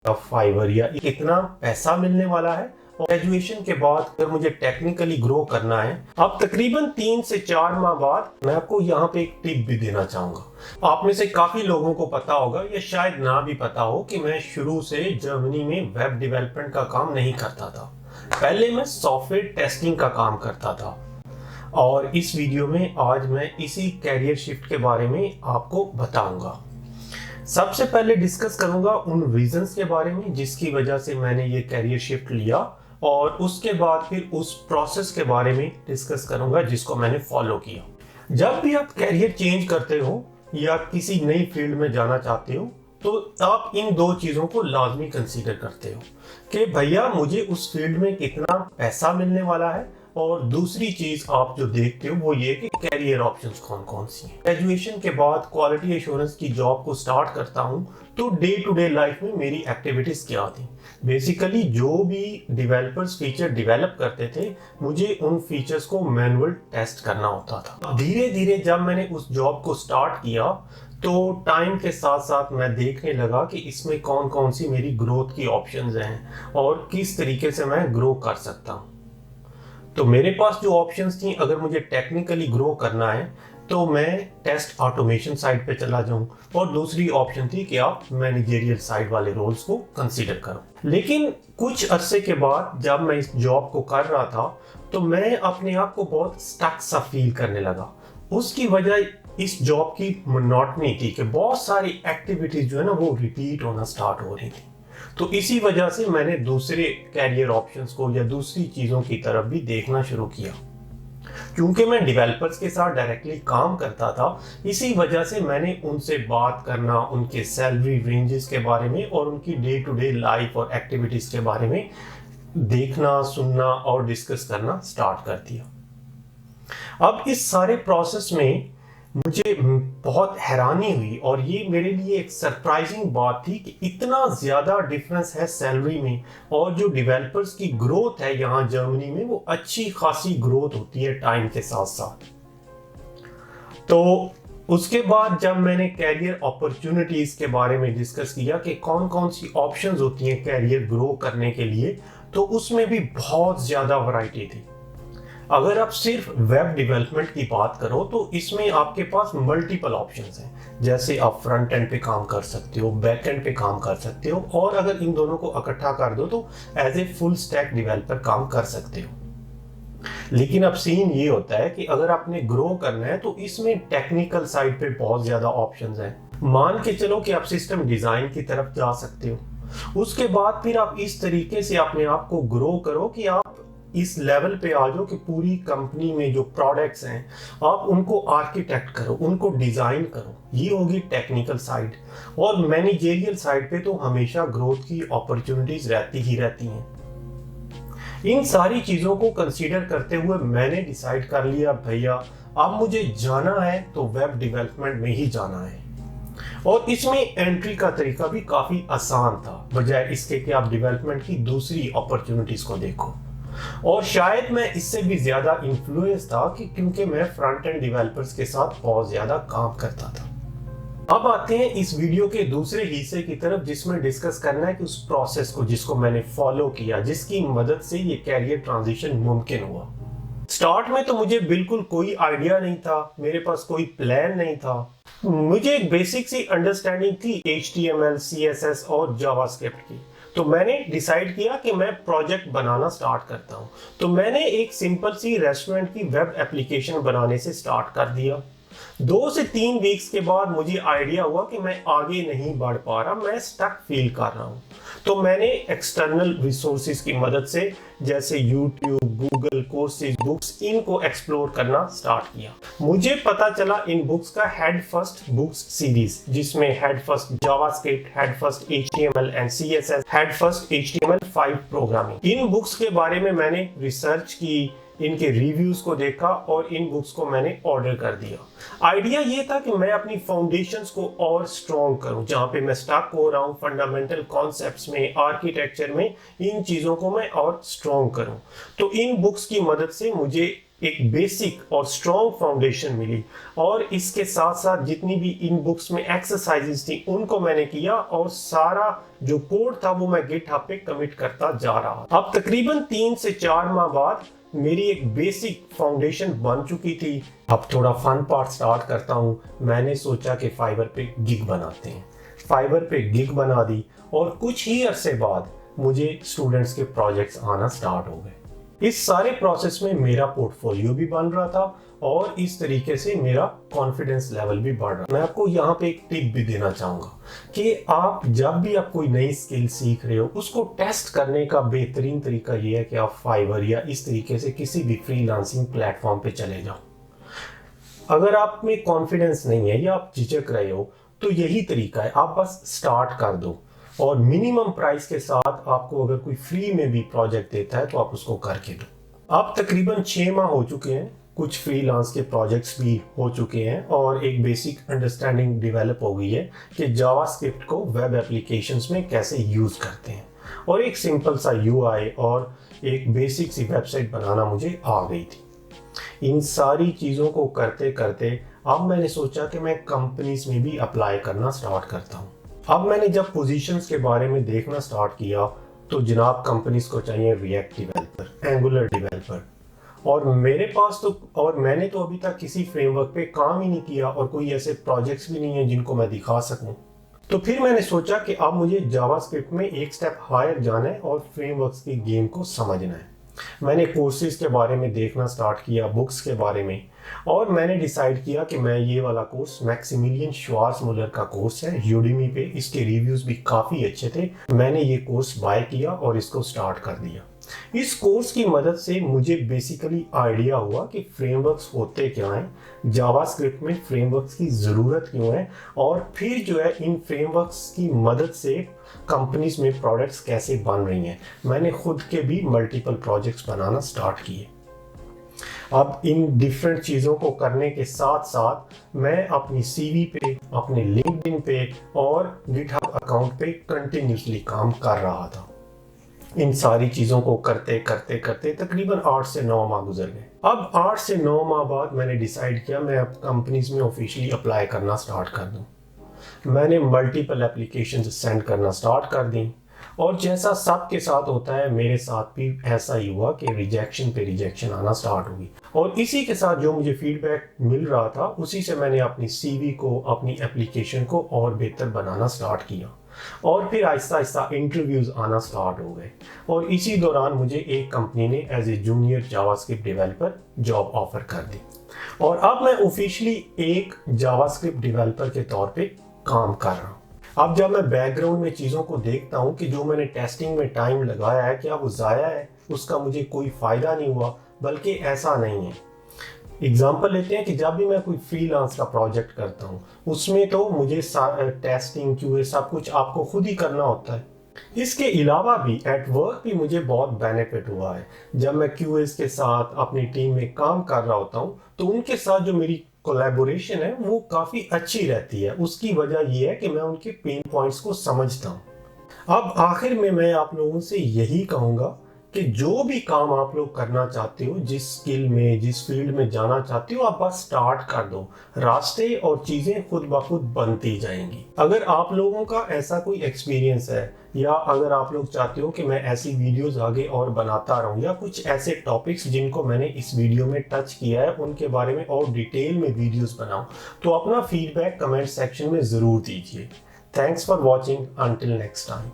Fibre या कितना पैसा मिलने वाला है। और ग्रेजुएशन के बाद अगर मुझे टेक्निकली ग्रो करना है, अब तकरीबन 3 से 4 माह बाद, मैं आपको यहाँ पे एक टिप भी देना चाहूंगा। आप में से काफी लोगों को पता होगा या शायद ना भी पता हो कि मैं शुरू से जर्मनी में वेब डेवलपमेंट का काम नहीं करता था। पहले मैं सॉफ्टवेयर टेस्टिंग का काम करता था। और इस वीडियो में आज मैं इसी कैरियर शिफ्ट के बारे में आपको बताऊंगा। सबसे पहले डिस्कस करूंगा उन रीजंस के बारे में जिसकी वजह से मैंने ये कैरियर शिफ्ट लिया, और उसके बाद फिर उस प्रोसेस के बारे में डिस्कस करूंगा जिसको मैंने फॉलो किया। जब भी आप कैरियर चेंज करते हो या किसी नई फील्ड में जाना चाहते हो, तो आप इन दो चीजों को लाजमी कंसीडर करते हो कि भैया मुझे उस फील्ड में कितना पैसा मिलने वाला है, और दूसरी चीज आप जो देखते हो वो ये कि कैरियर ऑप्शंस कौन कौन सी हैं। ग्रेजुएशन के बाद क्वालिटी एश्योरेंस की जॉब को स्टार्ट करता हूं, तो डे टू डे लाइफ में मेरी एक्टिविटीज क्या थी। बेसिकली जो भी डेवलपर्स फीचर डेवलप करते थे, मुझे उन फीचर्स को मैनुअल टेस्ट करना होता था। धीरे धीरे जब मैंने उस जॉब को स्टार्ट किया, तो टाइम के साथ साथ मैं देखने लगा कि इसमें कौन कौन सी मेरी ग्रोथ की ऑप्शंस हैं और किस तरीके से मैं ग्रो कर सकता हूँ। तो मेरे पास जो ऑप्शंस थी, अगर मुझे टेक्निकली ग्रो करना है तो मैं टेस्ट ऑटोमेशन साइड पे चला जाऊं, और दूसरी ऑप्शन थी कि आप मैनेजरियल साइड वाले रोल्स को कंसीडर करो। लेकिन कुछ अरसे के बाद जब मैं इस जॉब को कर रहा था, तो मैं अपने आप को बहुत स्टक सा फील करने लगा। उसकी वजह इस जॉब की मोनोटनी थी कि बहुत सारी एक्टिविटीज जो है ना वो रिपीट होना स्टार्ट हो रही थी। तो इसी वजह से मैंने दूसरे कैरियर ऑप्शंस को या दूसरी चीजों की तरफ भी देखना शुरू किया। क्योंकि मैं डेवलपर्स के साथ डायरेक्टली काम करता था, इसी वजह से मैंने उनसे बात करना, उनके सैलरी रेंजेस के बारे में और उनकी डे टू डे लाइफ और एक्टिविटीज के बारे में देखना, सुनना और डिस्कस करना स्टार्ट कर दिया। अब इस सारे प्रोसेस में मुझे बहुत हैरानी हुई, और ये मेरे लिए एक सरप्राइजिंग बात थी कि इतना ज़्यादा डिफरेंस है सैलरी में, और जो डेवलपर्स की ग्रोथ है यहाँ जर्मनी में वो अच्छी खासी ग्रोथ होती है टाइम के साथ साथ। तो उसके बाद जब मैंने कैरियर अपॉर्चुनिटीज़ के बारे में डिस्कस किया कि कौन कौन सी ऑप्शंस होती हैं कैरियर ग्रो करने के लिए, तो उसमें भी बहुत ज़्यादा वैरायटी थी। अगर आप सिर्फ वेब डेवलपमेंट की बात करो तो इसमें आपके पास मल्टीपल ऑप्शंस हैं। जैसे आप फ्रंट एंड पे काम कर सकते हो, बैक एंड पे काम कर सकते हो, और अगर इन दोनों को इकट्ठा कर दो तो as a full stack developer काम कर सकते हो। लेकिन अब सीन ये होता है कि अगर आपने ग्रो करना है तो इसमें टेक्निकल साइड पे बहुत ज्यादा ऑप्शंस हैं। मान के चलो कि आप सिस्टम डिजाइन की तरफ जा सकते हो। उसके बाद फिर आप इस तरीके से अपने आप को ग्रो करो कि आप इस लेवल पे आ जाओ कि पूरी कंपनी में जो प्रोडक्ट्स हैं आप उनको आर्किटेक्ट करो, उनको डिजाइन करो। ये होगी टेक्निकल साइड। और मैनेजरियल साइड पे तो हमेशा ग्रोथ की अपॉर्चुनिटीज रहती ही रहती हैं। इन सारी चीजों को कंसीडर करते हुए मैंने डिसाइड कर लिया, भैया अब मुझे जाना है तो वेब डेवलपमेंट में ही जाना है। और इसमें एंट्री का तरीका भी काफी आसान था, बजाय इसके कि आप डेवलपमेंट की दूसरी अपॉर्चुनिटीज को देखो। और शायद मैं इससे भी ज्यादा इन्फ्लुएंस था कि क्योंकि मैं फ्रंट एंड डेवलपर्स के साथ बहुत ज्यादा काम करता था। अब आते हैं इस वीडियो के दूसरे हिस्से की तरफ, जिसमें डिस्कस करना है कि उस प्रोसेस को जिसको मैंने फॉलो किया, जिसकी मदद से ये कैरियर ट्रांजिशन मुमकिन हुआ। स्टार्ट में तो मुझे बिल्कुल कोई आइडिया नहीं था, मेरे पास कोई प्लान नहीं था। मुझे एक बेसिक सी अंडरस्टैंडिंग थी HTML, CSS और जावास्क्रिप्ट की। तो मैंने डिसाइड किया कि मैं प्रोजेक्ट बनाना स्टार्ट करता हूं। तो मैंने एक सिंपल सी रेस्टोरेंट की वेब एप्लीकेशन बनाने से स्टार्ट कर दिया। 2 से 3 वीक्स के बाद मुझे आइडिया हुआ कि मैं आगे नहीं बढ़ पा रहा, मैं स्टक फील कर रहा हूँ। तो मैंने एक्सटर्नल रिसोर्सेज की मदद से, जैसे यूट्यूब, गूगल, कोर्सेज, बुक्स, इनको एक्सप्लोर करना स्टार्ट किया। मुझे पता चला इन बुक्स का हेड फर्स्ट बुक्स सीरीज, जिसमें head first JavaScript, head first HTML and CSS, head first HTML5 programming. In books के बारे में मैंने रिसर्च की, इनके रिव्यूज को देखा और इन बुक्स को मैंने ऑर्डर कर दिया। आइडिया ये था कि मैं अपनी फाउंडेशंस को और स्ट्रॉन्ग करूं, जहां पे मैं स्टक हो रहा हूं फंडामेंटल कॉन्सेप्ट्स में, आर्किटेक्चर में, इन चीजों को मैं और स्ट्रॉन्ग करूं। तो इन बुक्स की मदद से मुझे एक बेसिक और स्ट्रॉन्ग फाउंडेशन मिली। और इसके साथ साथ जितनी भी इन बुक्स में एक्सरसाइजेस थी उनको मैंने किया और सारा जो कोड था वो मैं गिटहब पे कमिट करता जा रहा। अब तकरीबन 3 से 4 माह बाद मेरी एक बेसिक फाउंडेशन बन चुकी थी। अब थोड़ा फन पार्ट स्टार्ट करता हूँ। मैंने सोचा कि फाइवर पे गिग बनाते हैं। फाइवर पे गिग बना दी और कुछ ही अरसे बाद मुझे स्टूडेंट्स के प्रोजेक्ट्स आना स्टार्ट हो गए। इस सारे प्रोसेस में मेरा पोर्टफोलियो भी बन रहा था और इस तरीके से मेरा कॉन्फिडेंस लेवल भी बढ़ रहा। मैं आपको यहाँ पे एक टिप भी देना चाहूँगा कि आप जब भी आप कोई नई स्किल सीख रहे हो उसको टेस्ट करने का बेहतरीन तरीका ये है कि आप फाइवर या इस तरीके से किसी भी फ्रीलांसिंग प्लेटफॉर्म पे चले जाओ। अगर आप में कॉन्फिडेंस नहीं है या आप झिझक रहे हो तो यही तरीका है, आप बस स्टार्ट कर दो और मिनिमम प्राइस के साथ आपको अगर कोई फ्री में भी प्रोजेक्ट देता है तो आप उसको करके दो। अब तकरीबन 6 माह हो चुके हैं, कुछ फ्रीलांस के प्रोजेक्ट्स भी हो चुके हैं और एक बेसिक अंडरस्टैंडिंग डेवलप हो गई है कि जावास्क्रिप्ट को वेब एप्लीकेशंस में कैसे यूज करते हैं और एक सिंपल सा यूआई और एक बेसिक सी वेबसाइट बनाना मुझे आ गई थी। इन सारी चीज़ों को करते करते अब मैंने सोचा कि मैं कंपनीज में भी अप्लाई करना स्टार्ट करता हूँ। अब मैंने जब पोजीशंस के बारे में देखना स्टार्ट किया तो जनाब कंपनीज को चाहिए रिएक्ट डेवलपर, एंगुलर डेवलपर, और मेरे पास तो मैंने तो अभी तक किसी फ्रेमवर्क पे काम ही नहीं किया और कोई ऐसे प्रोजेक्ट्स भी नहीं है जिनको मैं दिखा सकूं। तो फिर मैंने सोचा कि अब मुझे जावास्क्रिप्ट में एक स्टेप हायर जाना है और फ्रेमवर्क्स की गेम को समझना है। मैंने कोर्सेज के बारे में देखना स्टार्ट किया, बुक्स के बारे में, और मैंने डिसाइड किया कि मैं ये वाला कोर्स मैक्सिमिलियन श्वार्ज़मुलर का कोर्स है यूडेमी पे, इसके रिव्यूज़ भी काफ़ी अच्छे थे। मैंने ये कोर्स बाय किया और इसको स्टार्ट कर दिया। इस कोर्स की मदद से मुझे बेसिकली आइडिया हुआ कि फ्रेमवर्क्स होते क्या हैं, जावास्क्रिप्ट में फ्रेमवर्क्स की ज़रूरत क्यों है, और फिर जो है इन फ्रेमवर्क्स की मदद से कंपनीज में प्रोडक्ट्स कैसे बन रही हैं। मैंने खुद के भी मल्टीपल प्रोजेक्ट्स बनाना स्टार्ट किए। अब इन डिफरेंट चीज़ों को करने के साथ साथ मैं अपनी सीवी पे, अपने लिंक्डइन पे और गिटहब अकाउंट पे कंटिन्यूसली काम कर रहा था। इन सारी चीज़ों को करते करते करते तकरीबन 8 से 9 माह गुजर गए। अब 8 से 9 माह बाद मैंने डिसाइड किया मैं अब कंपनीज में ऑफिशियली अप्लाई करना स्टार्ट कर दूं। मैंने मल्टीपल एप्लीकेशन सेंड करना स्टार्ट कर दी और जैसा सबके साथ होता है मेरे साथ भी ऐसा ही हुआ कि रिजेक्शन पे रिजेक्शन आना स्टार्ट हुई। और इसी के साथ जो मुझे फीडबैक मिल रहा था उसी से मैंने अपनी सीवी को, अपनी एप्लीकेशन को और बेहतर बनाना स्टार्ट किया और फिर आहिस्ता आहिस्ता इंटरव्यूज आना स्टार्ट हो गए। और इसी दौरान मुझे एक कंपनी ने as a junior JavaScript developer job offer कर दी और अब मैं ऑफिशियली एक जावास्क्रिप्ट डेवलपर के तौर पे काम कर रहा हूँ। अब जब मैं बैकग्राउंड में चीज़ों को देखता हूँ कि जो मैंने टेस्टिंग में टाइम लगाया है क्या वो ज़ाया है, उसका मुझे कोई फ़ायदा नहीं हुआ, बल्कि ऐसा नहीं है। एग्जाम्पल लेते हैं कि जब भी मैं कोई फ्रीलांस का प्रोजेक्ट करता हूँ उसमें तो मुझे टेस्टिंग, क्यूए सब कुछ आपको खुद ही करना होता है। इसके अलावा भी एट वर्क भी मुझे बहुत बेनिफिट हुआ है। जब मैं क्यूएस के साथ अपनी टीम में काम कर रहा होता हूँ तो उनके साथ जो मेरी कोलैबोरेशन है वो काफ़ी अच्छी रहती है। उसकी वजह ये है कि मैं उनके पेन पॉइंट्स को समझता हूँ। अब आखिर में मैं आप लोगों से यही कहूँगा कि जो भी काम आप लोग करना चाहते हो, जिस स्किल में, जिस फील्ड में जाना चाहते हो, आप बस स्टार्ट कर दो। रास्ते और चीज़ें खुद ब खुद बनती जाएंगी। अगर आप लोगों का ऐसा कोई एक्सपीरियंस है या अगर आप लोग चाहते हो कि मैं ऐसी वीडियोस आगे और बनाता रहूं या कुछ ऐसे टॉपिक्स जिनको मैंने इस वीडियो में टच किया है उनके बारे में और डिटेल में वीडियोस बनाऊं, तो अपना फीडबैक कमेंट सेक्शन में ज़रूर दीजिए। Thanks for watching, until next time.